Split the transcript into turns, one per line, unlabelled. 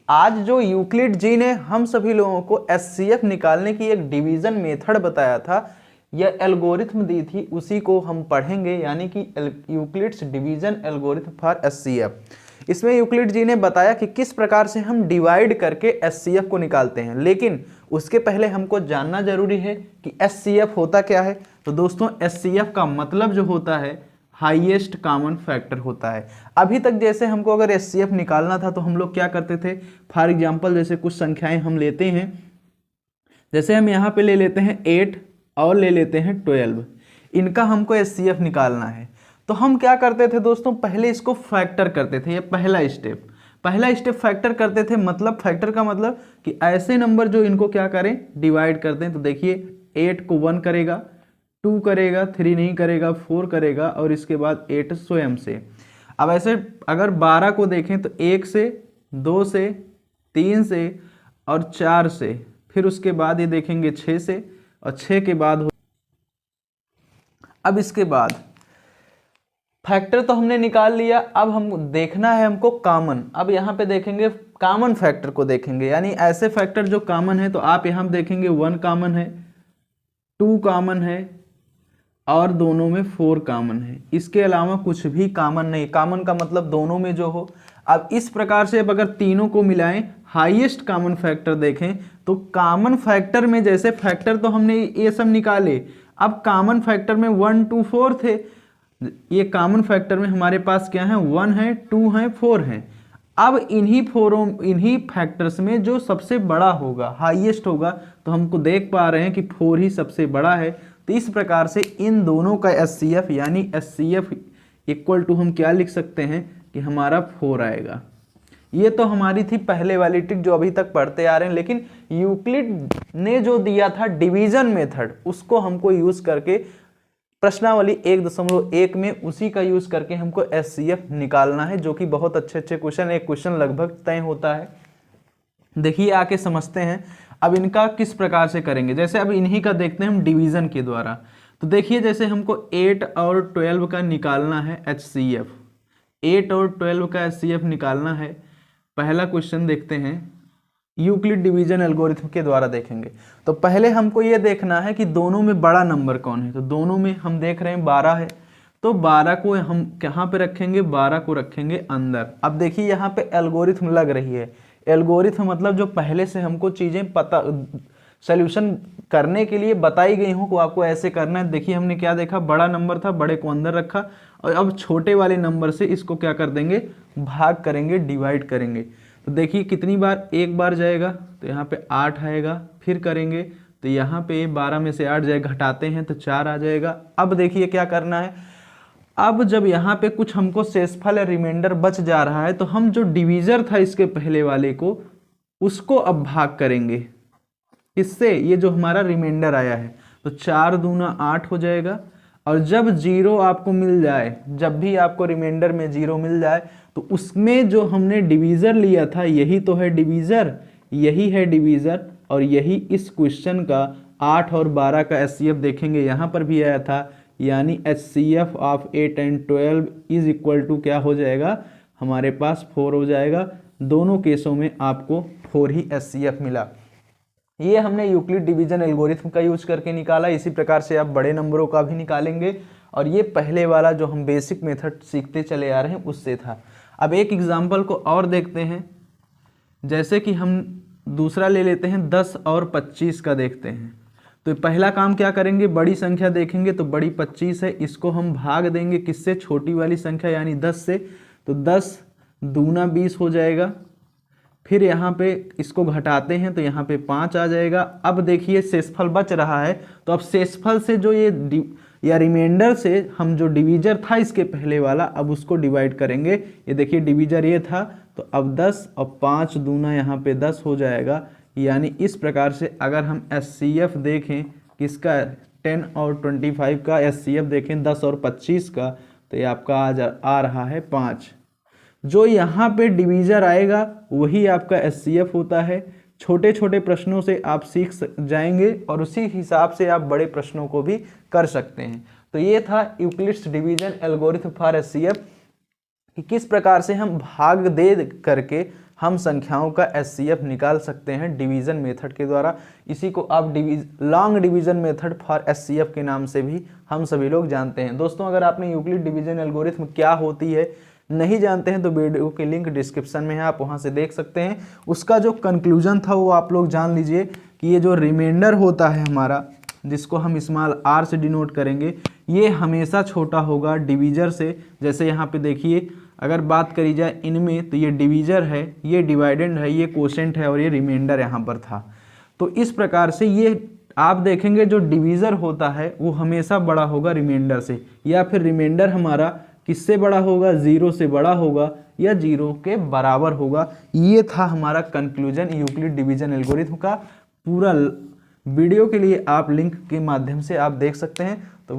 आज जो यूक्लिड जी ने हम सभी लोगों को एचसीएफ निकालने की एक डिवीजन मेथड बताया था, यह एल्गोरिथम दी थी, उसी को हम पढ़ेंगे, यानी कि Euclid's division algorithm for HCF. इसमें यूक्लिड जी ने बताया कि किस प्रकार से हम डिवाइड करके एचसीएफ को निकालते हैं, लेकिन उसके पहले हमको जानना जरूरी है कि एचसीएफ होता क्या है। तो दोस्तों, एचसीएफ का मतलब जो होता है हाईएस्ट कॉमन फैक्टर होता है। अभी तक जैसे हमको अगर एचसीएफ निकालना था तो हम लोग क्या करते थे, फॉर एग्जांपल जैसे कुछ संख्याएं हम लेते हैं, जैसे हम यहाँ पे ले लेते हैं 8 और ले लेते हैं 12, इनका हमको एचसीएफ निकालना है। तो हम क्या करते थे दोस्तों, पहले इसको फैक्टर करते थे। ये पहला स्टेप फैक्टर करते थे। मतलब फैक्टर का मतलब कि ऐसे नंबर जो इनको क्या करें, डिवाइड करते हैं। तो देखिए 8 को 1 करेगा, 2 करेगा, 3 नहीं करेगा, 4 करेगा, और इसके बाद 8 स्वयं से। अब ऐसे अगर 12 को देखें तो 1 से, 2 से, 3 से और 4 से, फिर उसके बाद ये देखेंगे 6 से, और 6 के बाद अब इसके बाद फैक्टर तो हमने निकाल लिया। अब हम देखना है हमको कॉमन। अब यहाँ पे देखेंगे कॉमन फैक्टर को देखेंगे, यानी ऐसे फैक्टर जो कॉमन है। तो आप यहाँ देखेंगे 1 कॉमन है, 2 कॉमन है, और दोनों में 4 कॉमन है। इसके अलावा कुछ भी कॉमन नहीं। कॉमन का मतलब दोनों में जो हो। अब इस प्रकार से अब अगर तीनों को मिलाएं, हाईएस्ट कॉमन फैक्टर देखें, तो कॉमन फैक्टर में जैसे फैक्टर तो हमने ये सब निकाले, अब कॉमन फैक्टर में 1 2 4 थे। ये कॉमन फैक्टर में हमारे पास क्या है, 1 है, 2 है, 4 है। अब इन्हीं फैक्टर्स में जो सबसे बड़ा होगा, हाईएस्ट होगा, तो हमको देख पा रहे हैं कि 4 ही सबसे बड़ा है। तो इस प्रकार से इन दोनों का एचसीएफ, यानी एचसीएफ इक्वल टू हम क्या लिख सकते हैं कि हमारा 4 आएगा। ये तो हमारी थी पहले वाली ट्रिक जो अभी तक पढ़ते आ रहे हैं, लेकिन यूक्लिड ने जो दिया था डिवीजन मेथड, उसको हमको यूज करके प्रश्नावली 1.1 में उसी का यूज करके हमको एचसीएफ निकालना है, जो कि बहुत अच्छे अच्छे क्वेश्चन, एक क्वेश्चन लगभग तय होता है। देखिए आके समझते हैं अब इनका किस प्रकार से करेंगे। जैसे अब इन्हीं का देखते हैं हम डिवीजन के द्वारा। तो देखिए जैसे हमको 8 और 12 का निकालना है एचसीएफ, 8 और 12 का एचसीएफ निकालना है। पहला क्वेश्चन देखते हैं, यूक्लिड डिवीजन एल्गोरिथम के द्वारा देखेंगे। तो पहले हमको ये देखना है कि दोनों में बड़ा नंबर कौन है। तो दोनों में हम देख रहे हैं 12 है, तो 12 को हम कहाँ पे रखेंगे, 12 को रखेंगे अंदर। अब देखिए यहाँ पे एल्गोरिथम लग रही है। एल्गोरिथम मतलब जो पहले से हमको चीज़ें पता, सोल्यूशन करने के लिए बताई गई हूँ को आपको ऐसे करना है। देखिए हमने क्या देखा, बड़ा नंबर था, बड़े को अंदर रखा, और अब छोटे वाले नंबर से इसको क्या कर देंगे, भाग करेंगे, डिवाइड करेंगे। तो देखिए कितनी बार, एक बार जाएगा तो यहाँ पे 8 आएगा, फिर करेंगे तो यहाँ पे 12 में से 8 जाएगा, घटाते हैं तो 4 आ जाएगा। अब देखिए क्या करना है, अब जब यहाँ पे कुछ हमको शेषफल या रिमाइंडर बच जा रहा है, तो हम जो डिवीजर था इसके पहले वाले को, उसको अब भाग करेंगे इससे, ये जो हमारा रिमाइंडर आया है। तो 4 दूना 8 हो जाएगा। और जब 0 आपको मिल जाए, जब भी आपको रिमाइंडर में 0 मिल जाए, तो उसमें जो हमने डिवीज़र लिया था, यही तो है डिवीज़र, यही है डिवीज़र, और यही इस क्वेश्चन का 8 और 12 का एचसीएफ देखेंगे, यहाँ पर भी आया था। यानी HCF of 8 and 12 is equal to क्या हो जाएगा, हमारे पास 4 हो जाएगा। दोनों केसों में आपको 4 ही एचसीएफ मिला। ये हमने यूक्लिड डिवीजन एल्गोरिथम का यूज करके निकाला। इसी प्रकार से आप बड़े नंबरों का भी निकालेंगे, और ये पहले वाला जो हम बेसिक मेथड सीखते चले आ रहे हैं उससे था। अब एक एग्जांपल को और देखते हैं, जैसे कि हम दूसरा ले लेते हैं 10 और 25 का देखते हैं। तो पहला काम क्या करेंगे, बड़ी संख्या देखेंगे तो बड़ी 25 है, इसको हम भाग देंगे किससे, छोटी वाली संख्या यानी 10 से। तो 10 दूना 20 हो जाएगा। फिर यहाँ पे इसको घटाते हैं तो यहाँ पे 5 आ जाएगा। अब देखिए शेषफल बच रहा है, तो अब शेषफल से जो ये या रिमाइंडर से हम जो डिवीजर था इसके पहले वाला, अब उसको डिवाइड करेंगे। ये देखिए डिवीजर ये था, तो अब 10 और 5 दूना यहाँ पे 10 हो जाएगा। यानी इस प्रकार से अगर हम एचसीएफ देखें किसका, 10 और 25 का एचसीएफ देखें 10 और 25 का, तो ये आपका आ रहा है 5। जो यहाँ पे डिवीजर आएगा वही आपका एचसीएफ होता है। छोटे छोटे प्रश्नों से आप सीख जाएंगे, और उसी हिसाब से आप बड़े प्रश्नों को भी कर सकते हैं। तो ये था Euclid's division algorithm for HCF कि किस प्रकार से हम भाग दे करके हम संख्याओं का एचसीएफ निकाल सकते हैं डिवीज़न मेथड के द्वारा। इसी को आप long division method for HCF के नाम से भी हम सभी लोग जानते हैं। दोस्तों अगर आपने यूक्लिड डिवीज़न एल्गोरिथम क्या होती है नहीं जानते हैं तो वीडियो की लिंक डिस्क्रिप्शन में है, आप वहां से देख सकते हैं। उसका जो कंक्लूजन था वो आप लोग जान लीजिए कि ये जो रिमाइंडर होता है हमारा, जिसको हम स्मॉल आर से डिनोट करेंगे, ये हमेशा छोटा होगा डिवीजर से। जैसे यहाँ पे देखिए अगर बात करी जाए इनमें तो ये डिवीजर है, ये डिवाइडेंड है, ये कोशेंट है और ये रिमाइंडर यहाँ पर था। तो इस प्रकार से ये आप देखेंगे जो डिवीजर होता है वो हमेशा बड़ा होगा रिमाइंडर से, या फिर रिमाइंडर हमारा किससे बड़ा होगा, 0 से बड़ा होगा या 0 के बराबर होगा। ये था हमारा कंक्लूजन यूक्लिड डिवीजन एल्गोरिथम का। पूरा वीडियो के लिए आप लिंक के माध्यम से आप देख सकते हैं। तो